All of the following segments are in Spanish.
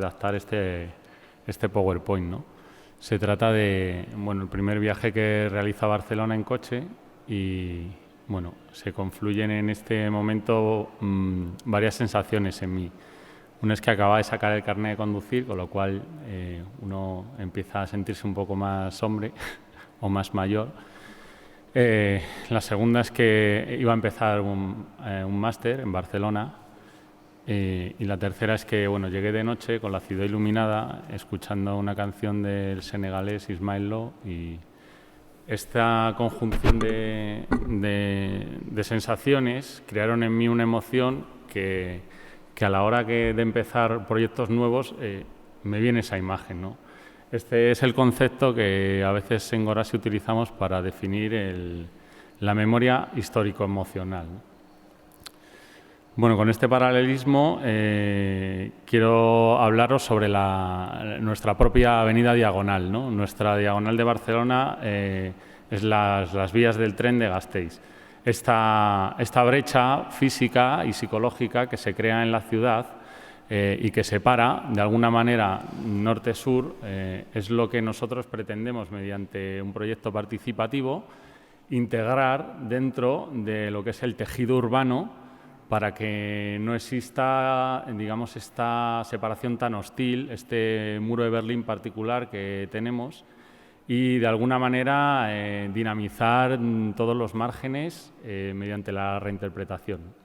redactar este PowerPoint, ¿no? Se trata de, el primer viaje que realiza a Barcelona en coche y, se confluyen en este momento varias sensaciones en mí. Una es que acaba de sacar el carnet de conducir, con lo cual uno empieza a sentirse un poco más hombre o más mayor. La segunda es que iba a empezar un máster en Barcelona. Y la tercera es que llegué de noche con la ciudad iluminada, escuchando una canción del senegalés Ismael Lo, y esta conjunción de sensaciones crearon en mí una emoción que a la hora de empezar proyectos nuevos me viene esa imagen, ¿no? Este es el concepto que a veces en Gorasi utilizamos para definir la memoria histórico-emocional, ¿no? Bueno, con este paralelismo quiero hablaros sobre nuestra propia avenida Diagonal, ¿no? Nuestra Diagonal de Barcelona es las vías del tren de Gasteiz. Esta brecha física y psicológica que se crea en la ciudad y que separa, de alguna manera, norte-sur, es lo que nosotros pretendemos, mediante un proyecto participativo, integrar dentro de lo que es el tejido urbano, para que no exista, digamos, esta separación tan hostil, este muro de Berlín particular que tenemos, y de alguna manera dinamizar todos los márgenes mediante la reinterpretación.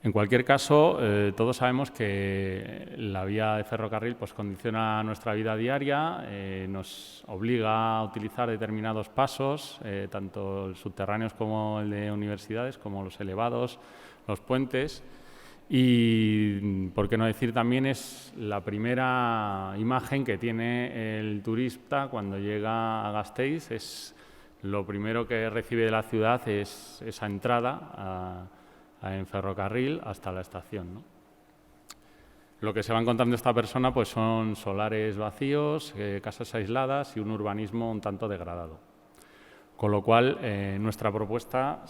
En cualquier caso, todos sabemos que la vía de ferrocarril condiciona nuestra vida diaria, nos obliga a utilizar determinados pasos, tanto el subterráneos como el de universidades, como los elevados, los puentes, y, por qué no decir, también es la primera imagen que tiene el turista cuando llega a Gasteiz. Es lo primero que recibe de la ciudad, es esa entrada en ferrocarril hasta la estación, ¿no? Lo que se va encontrando esta persona son solares vacíos, casas aisladas y un urbanismo un tanto degradado. Con lo cual, nuestra propuesta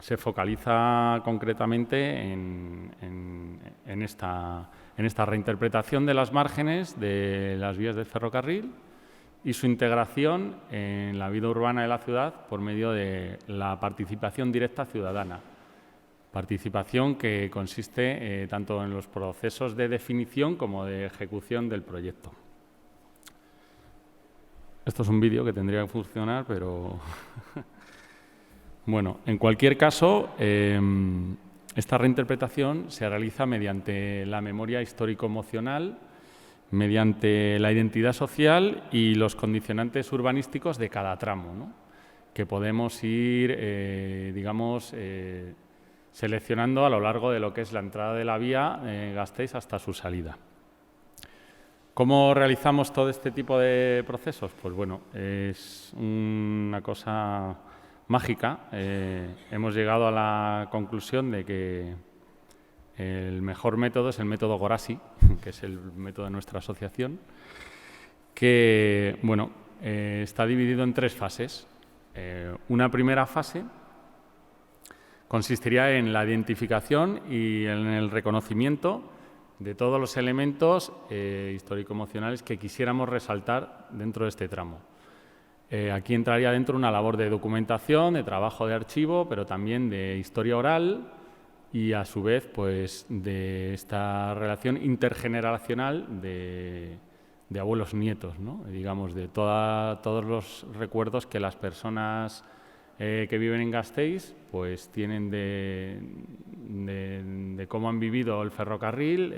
se focaliza concretamente en esta reinterpretación de las márgenes de las vías del ferrocarril y su integración en la vida urbana de la ciudad por medio de la participación directa ciudadana. Participación que consiste tanto en los procesos de definición como de ejecución del proyecto. Esto es un vídeo que tendría que funcionar, pero... Bueno, en cualquier caso, esta reinterpretación se realiza mediante la memoria histórico-emocional, mediante la identidad social y los condicionantes urbanísticos de cada tramo, ¿no? Que podemos ir, seleccionando a lo largo de lo que es la entrada de la vía Gasteiz hasta su salida. ¿Cómo realizamos todo este tipo de procesos? Pues bueno, es una cosa mágica. Hemos llegado a la conclusión de que el mejor método es el método Gorasi, que es el método de nuestra asociación, que está dividido en 3 fases. Una primera fase consistiría en la identificación y en el reconocimiento de todos los elementos histórico-emocionales que quisiéramos resaltar dentro de este tramo. Aquí entraría dentro una labor de documentación, de trabajo de archivo, pero también de historia oral y, a su vez, de esta relación intergeneracional de abuelos-nietos, ¿no? Digamos, de todos los recuerdos que las personas que viven en Gasteiz tienen de cómo han vivido el ferrocarril,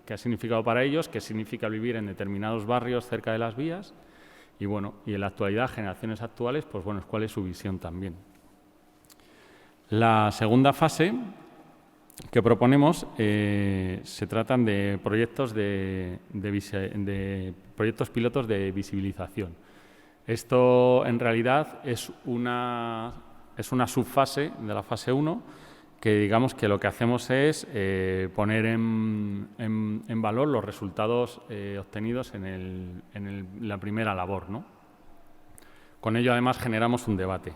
qué ha significado para ellos, qué significa vivir en determinados barrios cerca de las vías. Y en la actualidad, generaciones actuales, cuál es su visión también. La segunda fase que proponemos se tratan de proyectos proyectos pilotos de visibilización. Esto, en realidad, es una subfase de la fase 1, que digamos que lo que hacemos es poner en valor los resultados obtenidos en la primera labor, ¿no? Con ello, además, generamos un debate.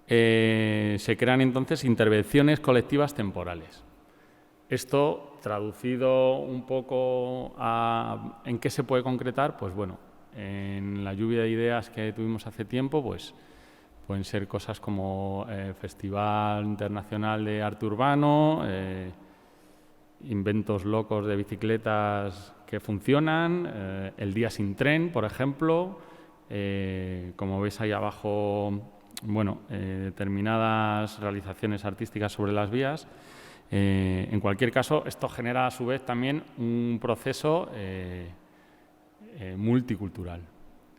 Se crean entonces intervenciones colectivas temporales. Esto, traducido un poco en qué se puede concretar, pues bueno, en la lluvia de ideas que tuvimos hace tiempo, pues pueden ser cosas como Festival Internacional de Arte Urbano, inventos locos de bicicletas que funcionan, el Día Sin Tren, por ejemplo, como veis ahí abajo, bueno, determinadas realizaciones artísticas sobre las vías. En cualquier caso, esto genera a su vez también un proceso multicultural,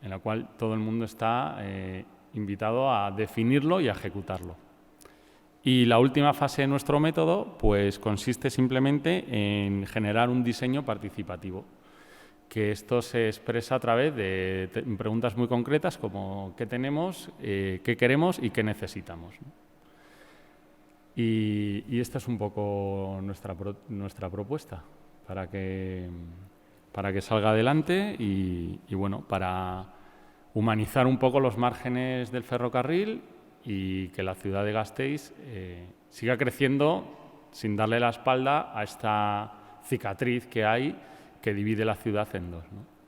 en el cual todo el mundo está invitado a definirlo y a ejecutarlo. Y la última fase de nuestro método pues, consiste simplemente en generar un diseño participativo, que esto se expresa a través de preguntas muy concretas como qué tenemos, qué queremos y qué necesitamos. Y esta es un poco nuestra propuesta para que salga adelante y bueno, para humanizar un poco los márgenes del ferrocarril y que la ciudad de Gasteiz siga creciendo sin darle la espalda a esta cicatriz que hay que divide la ciudad en dos, ¿no?